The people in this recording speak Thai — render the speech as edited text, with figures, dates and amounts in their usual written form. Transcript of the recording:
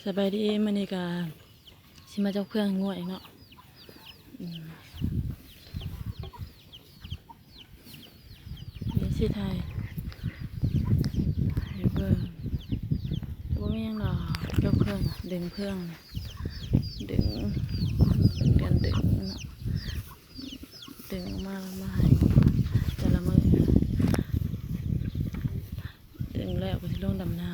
สบายดีมื้อนี้ก็สิมาเจ้าเครื่องง่วยเนาะนี่สิไทยให้เบิ่งบ่มีหยังดอกเจ้าเครื่องดึงเครื่องดึงเดือนดึงเนาะดึงมาแล้วมาให้แต่ละมื้อดึงแล้วก็สิลงดำนา